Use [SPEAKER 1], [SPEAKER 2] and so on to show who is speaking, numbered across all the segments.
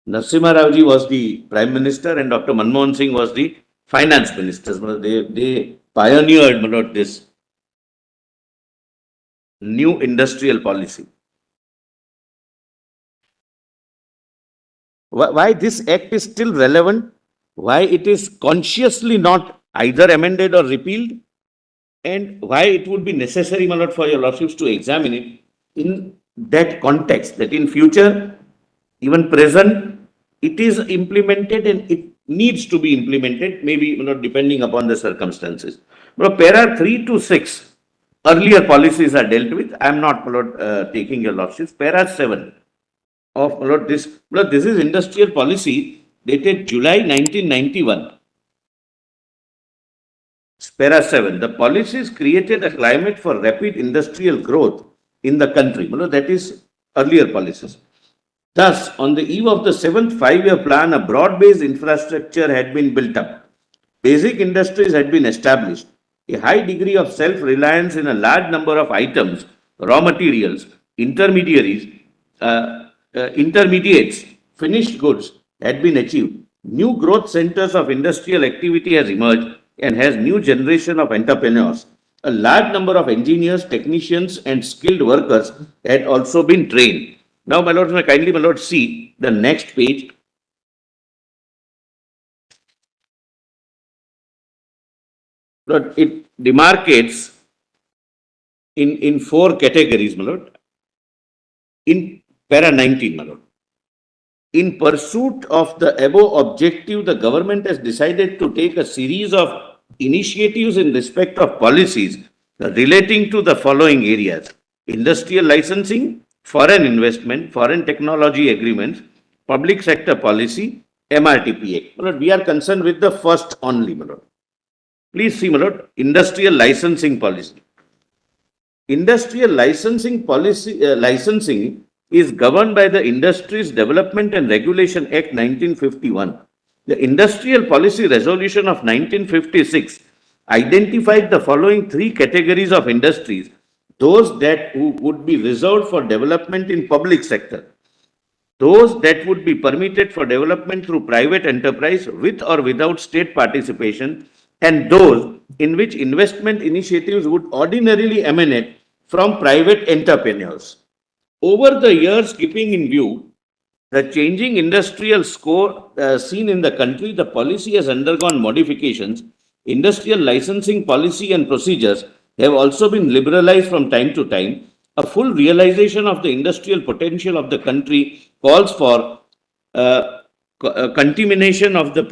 [SPEAKER 1] Narasimha Rao ji was the Prime Minister and Dr. Manmohan Singh was the Finance Minister. They pioneered this new industrial policy. Why this act is still relevant? Why it is consciously not either amended or repealed? And why it would be necessary, my lord, for your lordships to examine it in that context, that in future, even present, it is implemented and it needs to be implemented, maybe depending upon the circumstances. But para 3 to 6, earlier policies are dealt with. I am not, my lord, taking your lordships. Para 7 of, my lord, this is industrial policy dated July 1991. Para 7, the policies created a climate for rapid industrial growth in the country. That is earlier policies. Thus, on the eve of the 7th five-year plan, a broad-based infrastructure had been built up. Basic industries had been established. A high degree of self-reliance in a large number of items, raw materials, intermediates, finished goods had been achieved. New growth centers of industrial activity has emerged and has new generation of entrepreneurs. A large number of engineers, technicians, and skilled workers had also been trained. Now, my lords, kindly, my lord, see the next page. Lord, it demarcates in four categories, my lord. In para 19, my lord. In pursuit of the above objective, the government has decided to take a series of initiatives in respect of policies relating to the following areas: industrial licensing, foreign investment, foreign technology agreements, public sector policy, MRTP Act. My lord, we are concerned with the first only, my lord. Please see, my lord, industrial licensing policy. Industrial licensing policy licensing is governed by the Industries Development and Regulation Act 1951. The Industrial Policy Resolution of 1956 identified the following three categories of industries: those that would be reserved for development in public sector, those that would be permitted for development through private enterprise with or without state participation, and those in which investment initiatives would ordinarily emanate from private entrepreneurs. Over the years, keeping in view the changing industrial score seen in the country, the policy has undergone modifications. Industrial licensing policy and procedures have also been liberalized from time to time. A full realization of the industrial potential of the country calls for continuation of the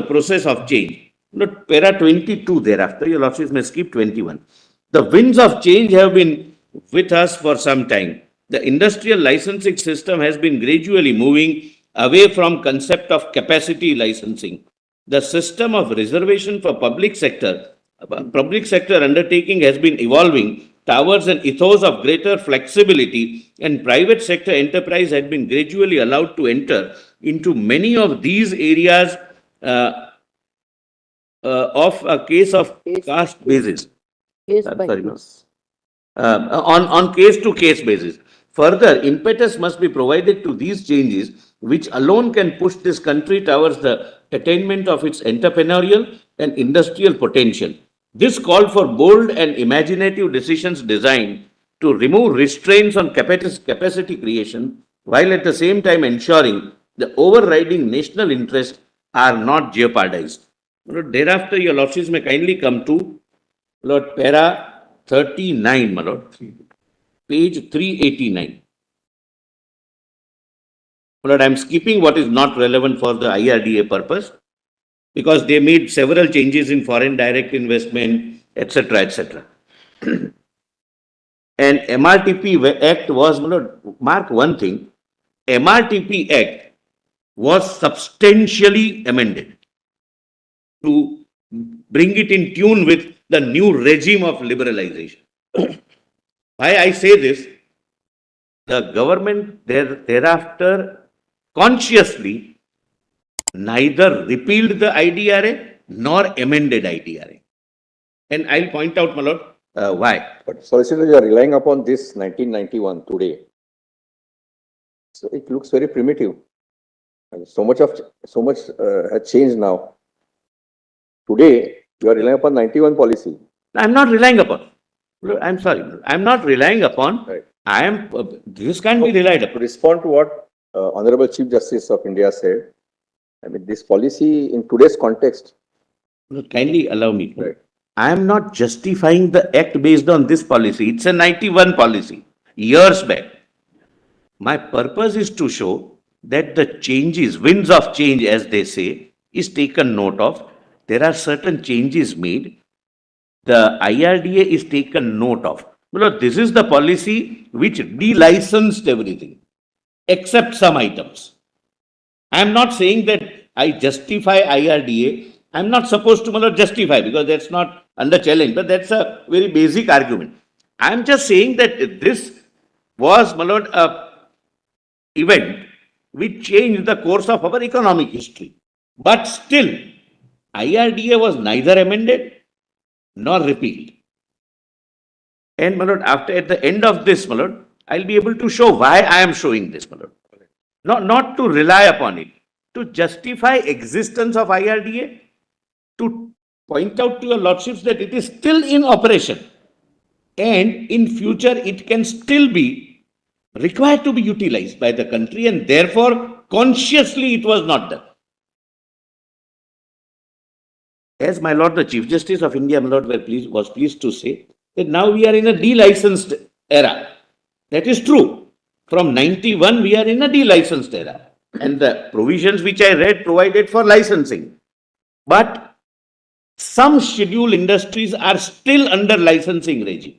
[SPEAKER 1] process of change. Not para 22 thereafter, your lordships may skip 21. The winds of change have been with us for some time. The industrial licensing system has been gradually moving away from concept of capacity licensing. The system of reservation for public sector undertaking has been evolving towards an ethos of greater flexibility, and private sector enterprise had been gradually allowed to enter into many of these areas of a case of caste basis. On case-to-case basis. Further, impetus must be provided to these changes, which alone can push this country towards the attainment of its entrepreneurial and industrial potential. This called for bold and imaginative decisions designed to remove restraints on capacity creation, while at the same time ensuring the overriding national interests are not jeopardized. Thereafter, your lordships may kindly come to Lord para 39, my lord. Page 389. My lord, I am skipping what is not relevant for the IRDA purpose because they made several changes in foreign direct investment, etc., etc. And MRTP Act was, my lord, mark one thing, MRTP Act was substantially amended to bring it in tune with the new regime of liberalization. Why I say this, the government thereafter consciously neither repealed the IDRA nor amended IDRA. And I'll point out, my lord, why.
[SPEAKER 2] But Solicitor, you are relying upon this 1991 today. So it looks very primitive. And so much has changed now. Today, you are relying upon 91 policy.
[SPEAKER 1] I'm not relying upon. Look, I'm sorry. I'm not relying upon.
[SPEAKER 2] Right.
[SPEAKER 1] I am. This can't be relied
[SPEAKER 2] To
[SPEAKER 1] upon.
[SPEAKER 2] respond to what Honorable Chief Justice of India said, I mean, this policy in today's context.
[SPEAKER 1] Look, kindly allow me.
[SPEAKER 2] Right.
[SPEAKER 1] I am not justifying the act based on this policy. It's a 91 policy, years back. My purpose is to show that the changes, winds of change, as they say, is taken note of. There are certain changes made. The IRDA is taken note of. Well, this is the policy which de-licensed everything, except some items. I am not saying that I justify IRDA. I am not supposed to justify because that's not under challenge, but that's a very basic argument. I am just saying that this was a event which changed the course of our economic history. But still, IRDA was neither amended nor repealed. And after at the end of this, I'll be able to show why I am showing this, not to rely upon it, to justify existence of IRDA, to point out to your lordships that it is still in operation, and in future it can still be required to be utilized by the country, and therefore consciously it was not done. As my Lord the Chief Justice of India, my Lord, was pleased to say that now we are in a de-licensed era. That is true. From 91, we are in a de-licensed era. And the provisions which I read provided for licensing. But some scheduled industries are still under licensing regime.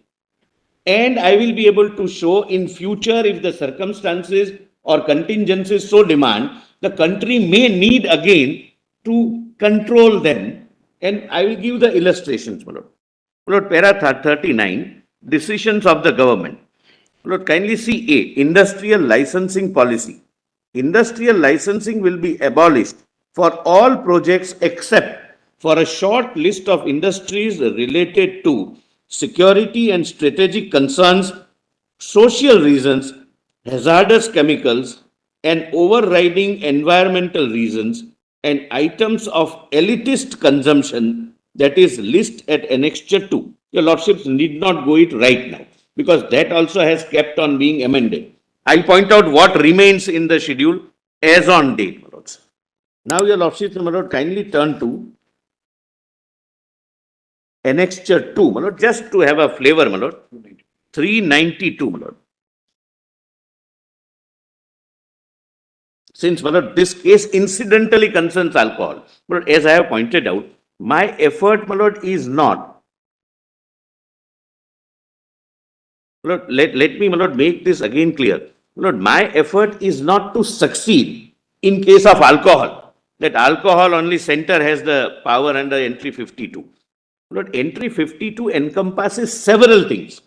[SPEAKER 1] And I will be able to show in future, if the circumstances or contingencies so demand, the country may need again to control them. And I will give the illustrations, my Lord. Lord, para 39, decisions of the government. Lord, kindly see A, industrial licensing policy. Industrial licensing will be abolished for all projects except for a short list of industries related to security and strategic concerns, social reasons, hazardous chemicals, and overriding environmental reasons, and items of elitist consumption, that is list at annexure 2. Your lordships need not go it right now because that also has kept on being amended. I'll point out what remains in the schedule as on date, my lords. Now your lordships, my lord, kindly turn to annexure 2, my lord, just to have a flavor, my lord. 392, my lord. Since, my lord, this case incidentally concerns alcohol, but as I have pointed out, my effort, my lord, is not. Lord, let me, my lord, make this again clear. Lord, my effort is not to succeed in case of alcohol. That alcohol only center has the power under entry 52. Lord, entry 52 encompasses several things.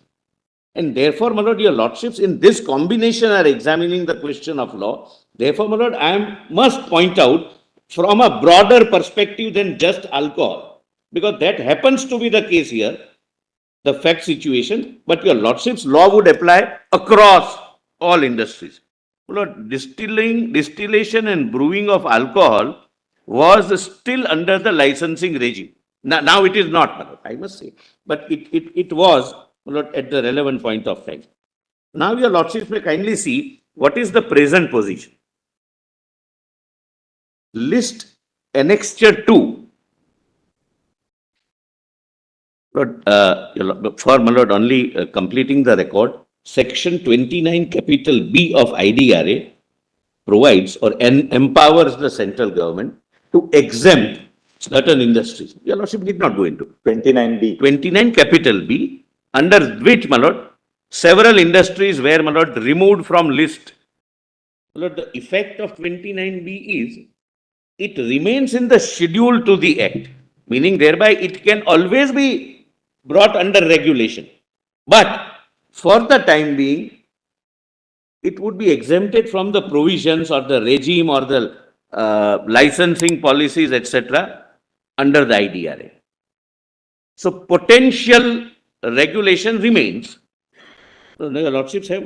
[SPEAKER 1] And therefore, my lord, your lordships in this combination are examining the question of law. Therefore, my lord, I must point out from a broader perspective than just alcohol, because that happens to be the case here, the fact situation, but your lordship's law would apply across all industries. My lord, distillation and brewing of alcohol was still under the licensing regime. Now it is not, my lord, I must say, but it was, my lord, at the relevant point of time. Now your lordships may kindly see what is the present position. List annexure 2. Lord, for my lord, only completing the record, section 29 capital B of IDRA provides or empowers the central government to exempt certain industries. Your lordship did not go into
[SPEAKER 2] 29B.
[SPEAKER 1] 29 capital B, under which, my lord, several industries were, my lord, removed from list. My lord, the effect of 29B is it remains in the schedule to the act, meaning thereby it can always be brought under regulation. But for the time being, it would be exempted from the provisions or the regime or the licensing policies, etc., under the IDRA. So potential regulation remains. So, the lordships have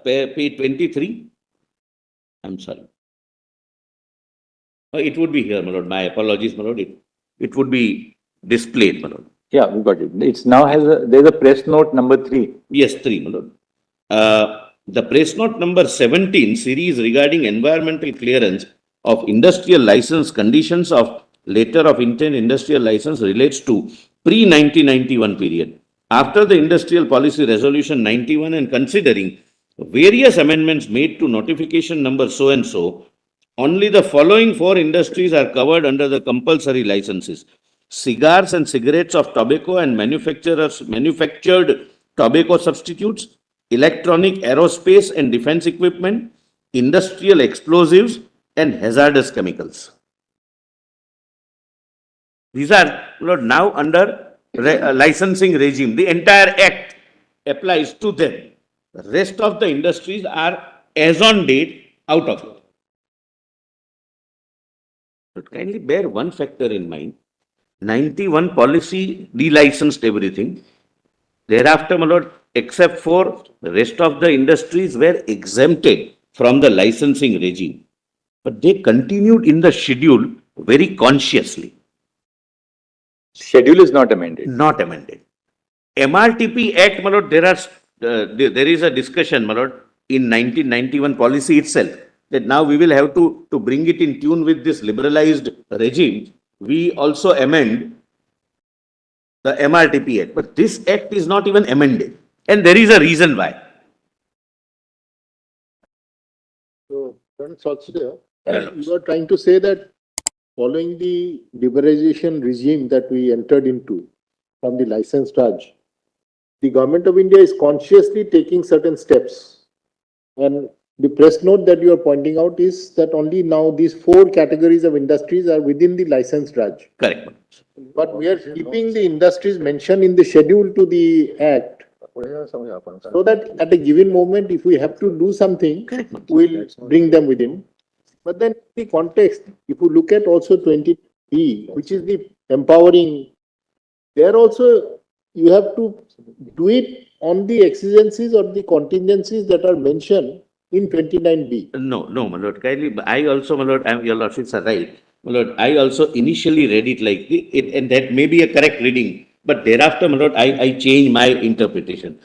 [SPEAKER 1] page 23. I'm sorry. It would be here, my lord. My apologies, my lord. It would be displayed, my lord.
[SPEAKER 3] Yeah, we got it. It's now there's a press note number 3.
[SPEAKER 1] Yes, 3, my lord. The press note number 17 series regarding environmental clearance of industrial license conditions of letter of intent industrial license relates to pre-1991 period. After the industrial policy resolution 91 and considering various amendments made to notification number so and so, only the following 4 industries are covered under the compulsory licenses: cigars and cigarettes of tobacco and manufactured tobacco substitutes, electronic, aerospace and defense equipment, industrial explosives and hazardous chemicals. These are, Lord, now under licensing regime. The entire act applies to them. The rest of the industries are as on date out of it. But kindly bear one factor in mind. 91 policy delicensed everything. Thereafter, my lord, except for the rest of the industries were exempted from the licensing regime. But they continued in the schedule very consciously,
[SPEAKER 3] Schedule is not amended.
[SPEAKER 1] not amended. MRTP Act, my lord, there is a discussion, my lord, in 1991 policy itself, that now we will have to bring it in tune with this liberalized regime. We also amend the MRTP Act, but this act is not even amended. And there is a reason why.
[SPEAKER 4] So, Solicitor, you are trying to say that following the liberalization regime that we entered into from the license charge, the government of India is consciously taking certain steps. And the press note that you are pointing out is that only now these 4 categories of industries are within the license charge.
[SPEAKER 1] Correct.
[SPEAKER 4] But we are keeping the industries mentioned in the schedule to the act, so that at a given moment, if we have to do something, we'll bring them within. But then the context, if you look at also 20B, which is the empowering, there also you have to do it on the exigencies or the contingencies that are mentioned in 29B.
[SPEAKER 1] No, my lord, kindly, I also, my lord, your lordships are right. My lord, I also initially read it like it, and that may be a correct reading. But thereafter, my lord, I changed my interpretation.